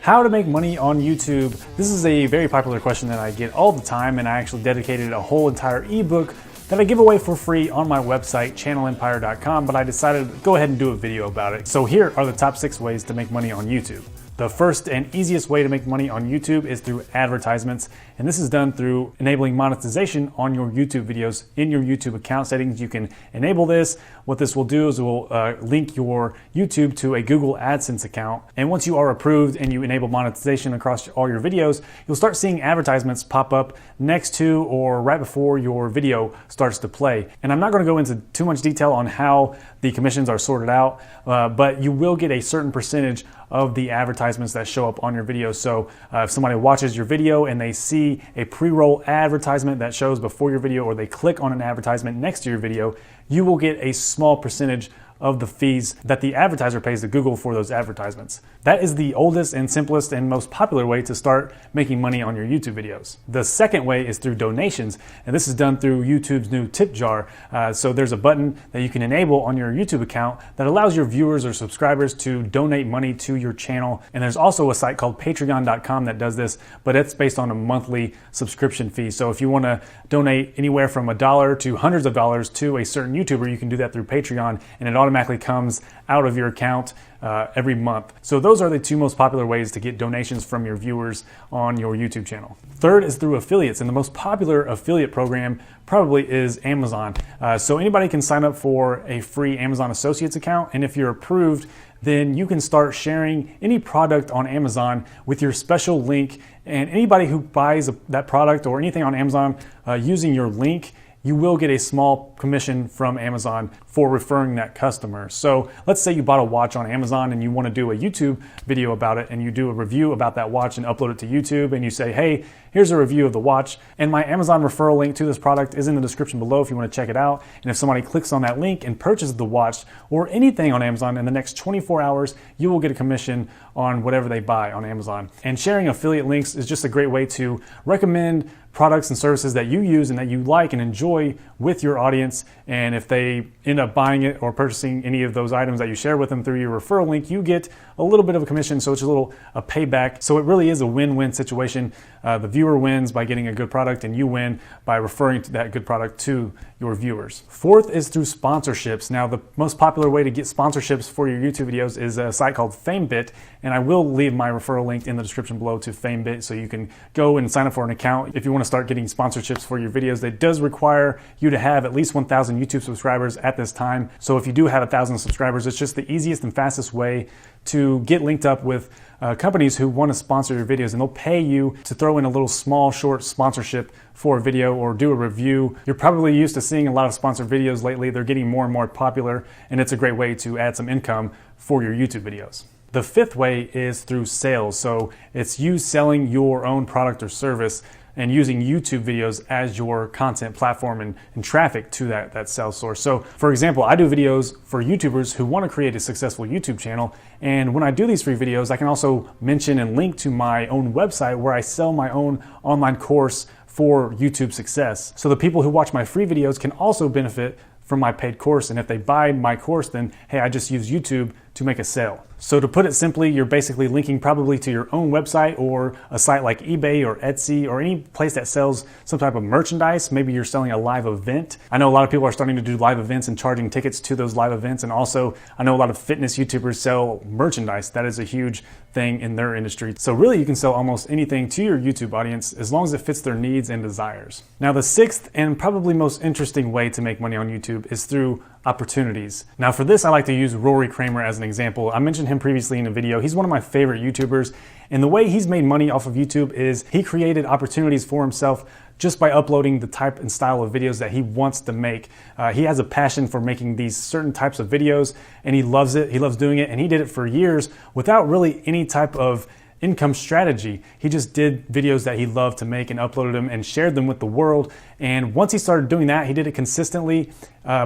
How to make money on YouTube. This is a very popular question that I get all the time, and I actually dedicated a whole entire ebook that I give away for free on my website, channelempire.com, but I decided to go ahead and do a video about it. So here are the top 6 ways to make money on YouTube. The first and easiest way to make money on YouTube is through advertisements, and this is done through enabling monetization on your YouTube videos. In your YouTube account settings, you can enable this. What this will do is it will link your YouTube to a Google AdSense account, and once you are approved and you enable monetization across all your videos, you'll start seeing advertisements pop up next to or right before your video starts to play. And I'm not going to go into too much detail on how the commissions are sorted out, but you will get a certain percentage of the advertisements that show up on your video. So if somebody watches your video and they see a pre-roll advertisement that shows before your video, or they click on an advertisement next to your video, you will get a small percentage of the fees that the advertiser pays to Google for those advertisements. That is the oldest and simplest and most popular way to start making money on your YouTube videos. The second way is through donations, and this is done through YouTube's new tip jar. So there's a button that you can enable on your YouTube account that allows your viewers or subscribers to donate money to your channel. And there's also a site called patreon.com that does this, but it's based on a monthly subscription fee. So if you want to donate anywhere from $1 to hundreds of dollars to a certain YouTuber, you can do that through Patreon, and it automatically comes out of your account every month. So those are the 2 most popular ways to get donations from your viewers on your YouTube channel. Third is through affiliates, and the most popular affiliate program probably is Amazon. So anybody can sign up for a free Amazon Associates account, and if you're approved, then you can start sharing any product on Amazon with your special link, and anybody who buys that product or anything on Amazon using your link, you will get a small commission from Amazon for referring that customer. So let's say you bought a watch on Amazon and you want to do a YouTube video about it, and you do a review about that watch and upload it to YouTube, and you say, hey, here's a review of the watch, and my Amazon referral link to this product is in the description below if you want to check it out. And if somebody clicks on that link and purchases the watch or anything on Amazon in the next 24 hours, you will get a commission on whatever they buy on Amazon. And sharing affiliate links is just a great way to recommend products and services that you use and that you like and enjoy with your audience. And if they end up buying it or purchasing any of those items that you share with them through your referral link, you get a little bit of a commission. So it's a payback. So it really is a win-win situation. The viewer wins by getting a good product, and you win by referring to that good product to your viewers. Fourth is through sponsorships. Now, the most popular way to get sponsorships for your YouTube videos is a site called FameBit, and I will leave my referral link in the description below to FameBit, so you can go and sign up for an account if you want to start getting sponsorships for your videos. That does require you to have at least 1,000 YouTube subscribers at this time. So if you do have 1,000 subscribers, it's just the easiest and fastest way to get linked up with companies who want to sponsor your videos, and they'll pay you to throw in a little small short sponsorship for a video or do a review. You're probably used to seeing a lot of sponsored videos lately. They're getting more and more popular, and it's a great way to add some income for your YouTube videos. The fifth way is through sales. So it's you selling your own product or service and using YouTube videos as your content platform and traffic to that sales source. So for example, I do videos for YouTubers who want to create a successful YouTube channel. And when I do these free videos, I can also mention and link to my own website where I sell my own online course for YouTube success. So the people who watch my free videos can also benefit from my paid course. And if they buy my course, then hey, I just use YouTube to make a sale. So to put it simply, you're basically linking probably to your own website or a site like eBay or Etsy or any place that sells some type of merchandise. Maybe you're selling a live event. I know a lot of people are starting to do live events and charging tickets to those live events. And also, I know a lot of fitness YouTubers sell merchandise. That is a huge thing in their industry. So really, you can sell almost anything to your YouTube audience as long as it fits their needs and desires. Now, the sixth and probably most interesting way to make money on YouTube is through opportunities. Now for this, I like to use Rory Kramer as an example. I mentioned him previously in a video. He's one of my favorite YouTubers, and the way he's made money off of YouTube is he created opportunities for himself just by uploading the type and style of videos that he wants to make. He has a passion for making these certain types of videos, and he loves it. He loves doing it, and he did it for years without really any type of income strategy. He just did videos that he loved to make and uploaded them and shared them with the world. And once he started doing that, he did it consistently.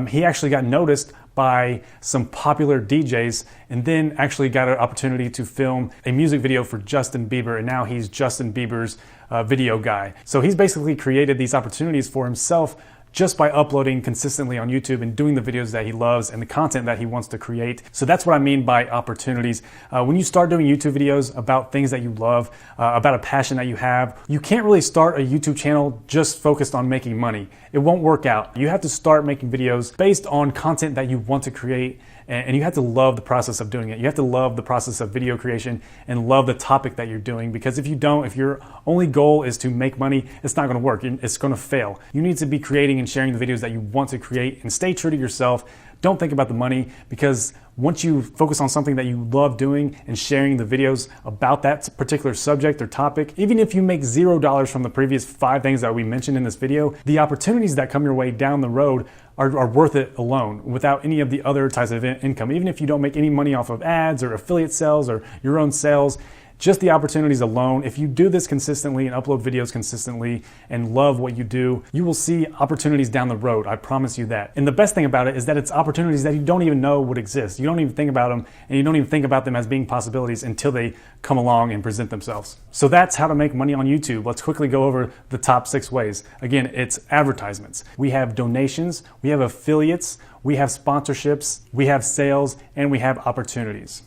He actually got noticed by some popular DJs, and then actually got an opportunity to film a music video for Justin Bieber, and now he's Justin Bieber's video guy. So he's basically created these opportunities for himself just by uploading consistently on YouTube and doing the videos that he loves and the content that he wants to create. So that's what I mean by opportunities. When you start doing YouTube videos about things that you love, about a passion that you have, you can't really start a YouTube channel just focused on making money. It won't work out. You have to start making videos based on content that you want to create, and you have to love the process of doing it. You have to love the process of video creation and love the topic that you're doing, because if you don't, if your only goal is to make money, it's not going to work. It's going to fail. You need to be creating and sharing the videos that you want to create, and stay true to yourself. Don't think about the money, because once you focus on something that you love doing and sharing the videos about that particular subject or topic, even if you make $0 from the previous 5 things that we mentioned in this video, the opportunities that come your way down the road are worth it alone, without any of the other types of income. Even if you don't make any money off of ads or affiliate sales or your own sales, just the opportunities alone, if you do this consistently and upload videos consistently and love what you do, you will see opportunities down the road. I promise you that. And the best thing about it is that it's opportunities that you don't even know would exist. You don't even think about them, and you don't even think about them as being possibilities until they come along and present themselves. So that's how to make money on YouTube. Let's quickly go over the top 6 ways. Again, it's advertisements. We have donations, we have affiliates, we have sponsorships, we have sales, and we have opportunities.